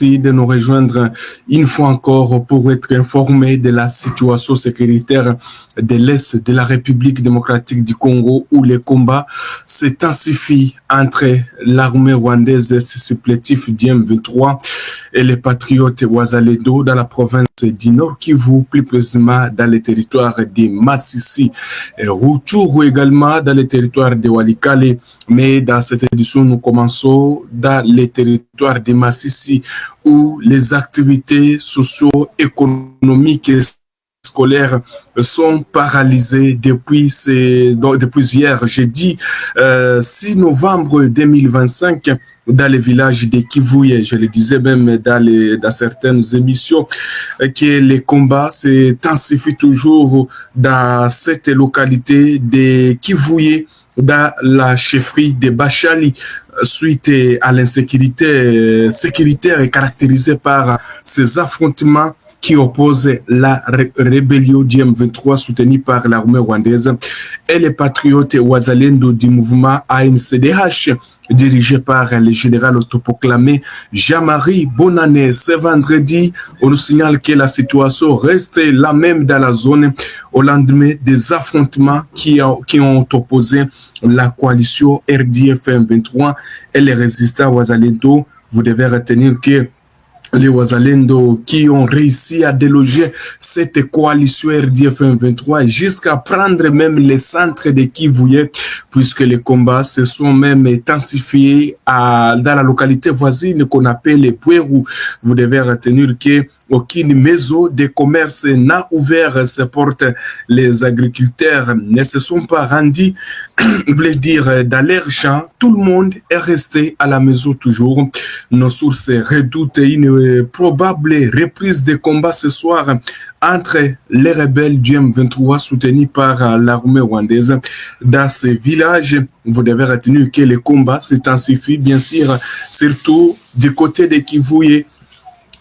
merci de nous rejoindre une fois encore pour être informé de la situation sécuritaire de l'Est de la République démocratique du Congo où les combats s'intensifient entre l'armée rwandaise supplétif du M23 et les patriotes Wazalendo dans la province du Nord Kivu, plus précisément dans le territoire de Masisi et Rutshuru également dans le territoire de Walikale. Mais dans cette édition, nous commençons dans le territoire de Masisi où les activités socio-économiques et scolaires sont paralysées depuis hier, jeudi 6 novembre 2025 dans les villages de Kivuye. Je le disais même dans certaines émissions que les combats s'intensifient toujours dans cette localité de Kivuye, dans la chefferie de Bachali, suite à l'insécurité sécuritaire caractérisée par ces affrontements qui oppose la rébellion du M23 soutenue par l'armée rwandaise et les patriotes Wazalendo du mouvement ANCDH dirigé par le général autoproclamé Jean-Marie Bonane. Ce vendredi, on nous signale que la situation reste la même dans la zone au lendemain des affrontements qui ont opposé la coalition RDF M23 et les résistants Wazalendo. Vous devez retenir que les Wazalendo qui ont réussi à déloger cette coalition RDF M23 jusqu'à prendre même les centres de Kivuye, puisque les combats se sont même intensifiés dans la localité voisine qu'on appelle Pweru. Vous devez retenir que aucune maison de commerce n'a ouvert ses portes. Les agriculteurs ne se sont pas rendus, voulais dire, dans leur champ. Tout le monde est resté à la maison toujours. Nos sources redoutent une probable reprise des combats ce soir entre les rebelles du M23 soutenus par l'armée rwandaise. Dans ces villages, vous devez retenir que les combats s'intensifient, bien sûr, surtout du côté de Kivuye.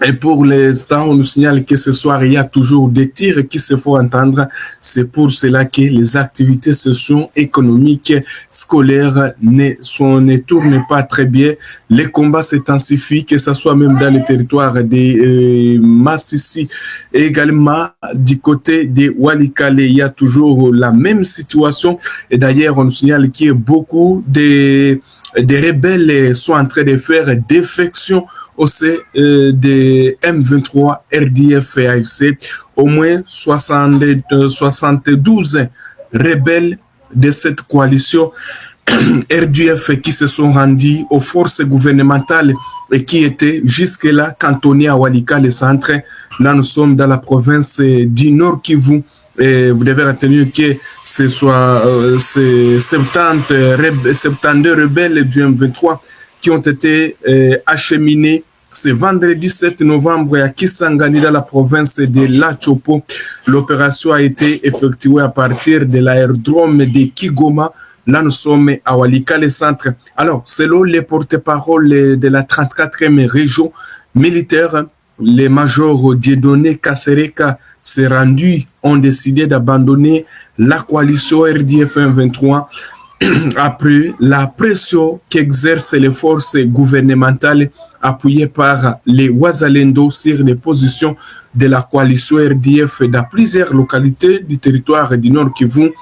Et pour l'instant, on nous signale que ce soir, il y a toujours des tirs qui se font entendre. C'est pour cela que les activités socio-économiques, scolaires ne tournent pas très bien. Les combats s'intensifient, que ce soit même dans le territoire de Masisi et également du côté de Walikale. Il y a toujours la même situation. Et d'ailleurs, on nous signale que beaucoup des rebelles sont en train de faire défection au sein de M23, RDF et AFC. Au moins 72 rebelles de cette coalition RDF qui se sont rendus aux forces gouvernementales et qui étaient jusque-là cantonnés à Walikale centre. Là, nous sommes dans la province du Nord Kivu. Et vous devez retenir que ce soit 72 rebelles du M23 qui ont été acheminés ce vendredi 7 novembre à Kisangani dans la province de La Chopo. L'opération a été effectuée à partir de l'aérodrome de Kigoma. Là, nous sommes à Walikale centre. Alors, selon les porte-parole de la 34e région militaire, les majors Dieudonné Kasereka s'est rendu, ont décidé d'abandonner la coalition RDF 23 après la pression qu'exercent les forces gouvernementales appuyées par les Wazalendo sur les positions de la coalition RDF dans plusieurs localités du territoire du Nord Kivu.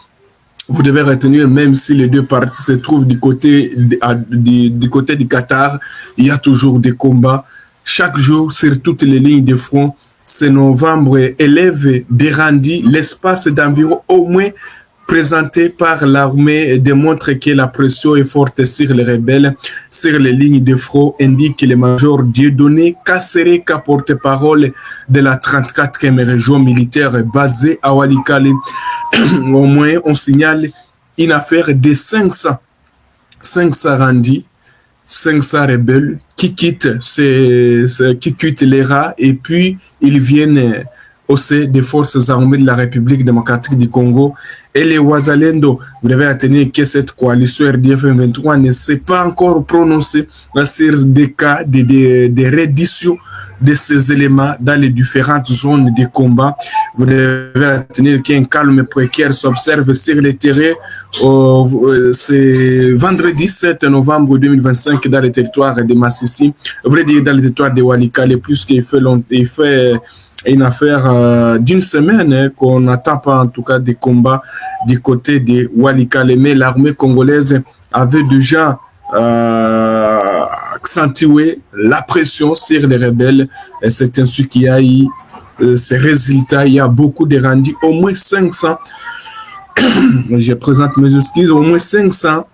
Vous devez retenir, même si les deux parties se trouvent du côté du Qatar, il y a toujours des combats. Chaque jour, sur toutes les lignes de front, ce novembre élève des rendus l'espace d'environ au moins présenté par l'armée démontre que la pression est forte sur les rebelles. Sur les lignes de front, indique le major Dieudonné Kasereka, porte-parole de la 34e région militaire basée à Walikale. Au moins, on signale une affaire de 500 rendus, 500 rebelles qui quittent les rats et puis ils viennent au sein des forces armées de la République démocratique du Congo et les Wazalendo. Vous devez retenir que cette coalition RDF 23 ne s'est pas encore prononcée sur des cas de reddition de ces éléments dans les différentes zones de combat. Vous devez retenir qu'un calme précaire s'observe sur le terrain. C'est vendredi 7 novembre 2025 dans le territoire de Massissi. Vous voulez dire dans le territoire de Walikale, puisqu'il fait une affaire d'une semaine qu'on n'attend pas en tout cas des combats du côté de Walikale. Mais l'armée congolaise avait déjà accentué la pression sur les rebelles. Et c'est ainsi qu'il y a eu ces résultats. Il y a beaucoup de rendus, au moins 500. Je présente mes excuses, au moins 500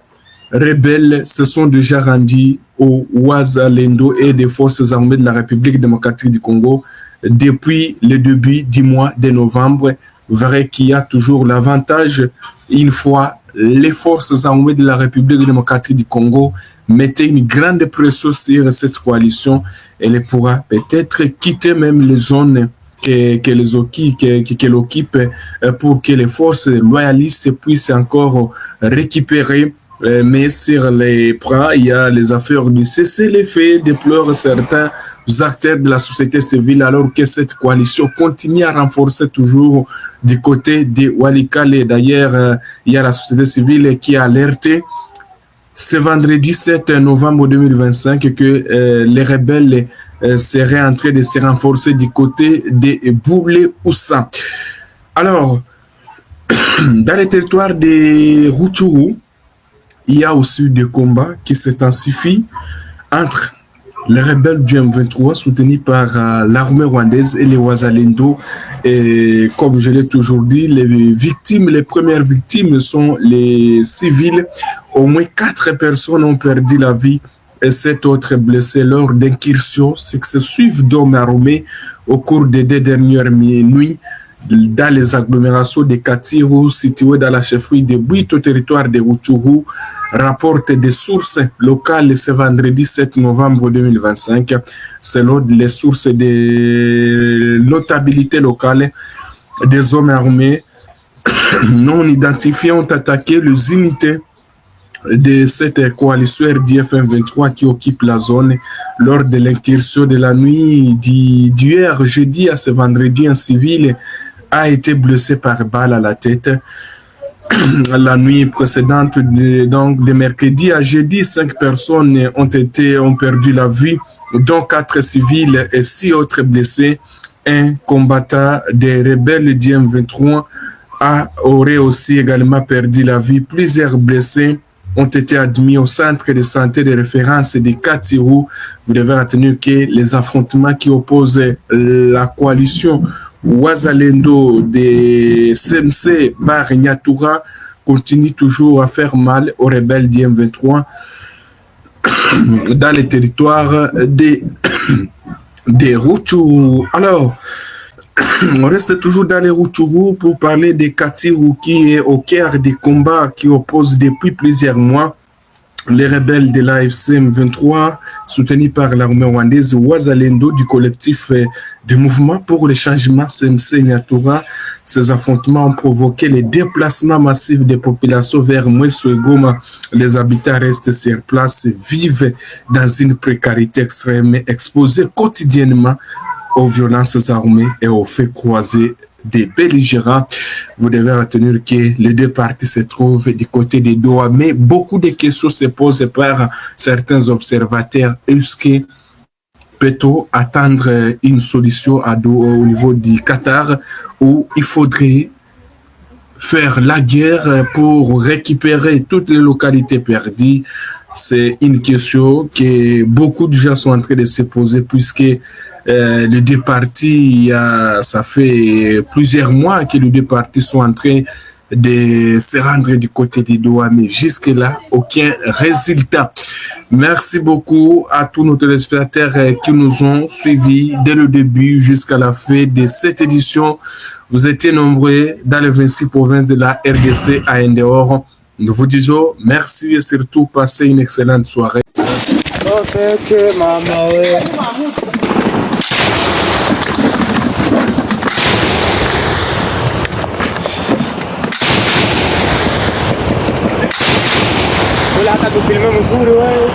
rebelles se sont déjà rendus au Wazalendo et des forces armées de la République démocratique du Congo depuis le début du mois de novembre. Vrai qu'il y a toujours l'avantage, une fois les forces armées de la République démocratique du Congo mettaient une grande pression sur cette coalition, elle pourra peut-être quitter même les zones qu'elle occupe pour que les forces loyalistes puissent encore récupérer. Mais sur les bras, il y a les affaires de cessez-le-feu, déplorent certains acteurs de la société civile, alors que cette coalition continue à renforcer toujours du côté de Walikale. D'ailleurs, il y a la société civile qui a alerté ce vendredi 7 novembre 2025 que les rebelles seraient en train de se renforcer du côté de Boulé-Oussa. Alors, dans le territoire de Rutshuru, il y a aussi des combats qui s'intensifient entre les rebelles du M23 soutenus par l'armée rwandaise et les Wazalendo. Et comme je l'ai toujours dit, les premières victimes sont les civils. Au moins 4 personnes ont perdu la vie et 7 autres blessés lors d'incursions successives d'hommes armés au cours des 2 dernières nuits dans les agglomérations de Katiru, situées dans la chefferie de Bwito, au territoire de Rutshuru, rapporte des sources locales ce vendredi 7 novembre 2025. Selon les sources de notabilité locale, des hommes armés non identifiés ont attaqué les unités de cette coalition RDF 23 qui occupe la zone. Lors de l'incursion de la nuit d'hier jeudi à ce vendredi, un civil a été blessé par balle à la tête. La nuit précédente, donc de mercredi à jeudi, 5 personnes ont perdu la vie, dont 4 civils et 6 autres blessés. Un combattant des rebelles du M23 aurait aussi également perdu la vie. Plusieurs blessés ont été admis au centre de santé de référence de Katiru. Vous devez retenir que les affrontements qui opposent la coalition Wazalendo de CMC Bar Nyatura continuent toujours à faire mal aux rebelles du M23 dans les territoires de Rutshuru. Alors, on reste toujours dans les Rutshuru pour parler de Katiru qui est au cœur des combats qui opposent depuis plusieurs mois les rebelles de l'AFC M23 soutenus par l'armée rwandaise Wazalendo du collectif de mouvement pour le changement CMC Nyatura. Ces affrontements ont provoqué les déplacements massifs des populations vers Mweso et Goma. Les habitants restent sur place et vivent dans une précarité extrême, exposés quotidiennement aux violences armées et aux faits croisés des belligérants. Vous devez retenir que les 2 parties se trouvent du côté des Doha, mais beaucoup de questions se posent par certains observateurs. Est-ce que peut-on attendre une solution à Doha au niveau du Qatar, ou il faudrait faire la guerre pour récupérer toutes les localités perdues? C'est une question que beaucoup de gens sont en train de se poser, puisque les 2 parties, ça fait plusieurs mois que les 2 parties sont en train de se rendre du côté des Doha, mais jusque-là, aucun résultat. Merci beaucoup à tous nos téléspectateurs qui nous ont suivis dès le début jusqu'à la fin de cette édition. Vous étiez nombreux dans les 26 provinces de la RDC à en dehors. Nous vous disons merci et surtout passez une excellente soirée. Hata kufilme mzuri wewe.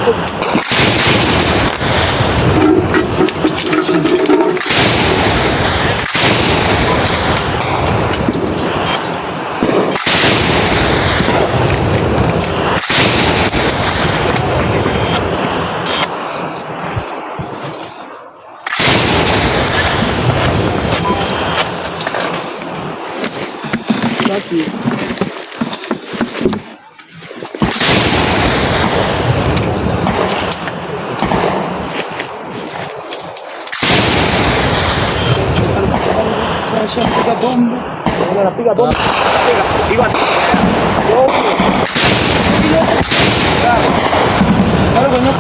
basi. Anapiga bomba. Anapiga bomba. Igual. Claro, coño.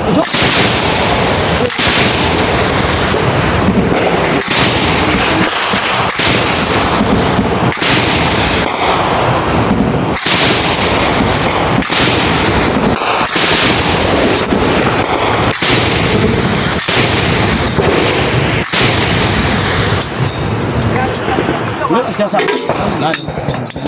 Ya sabes.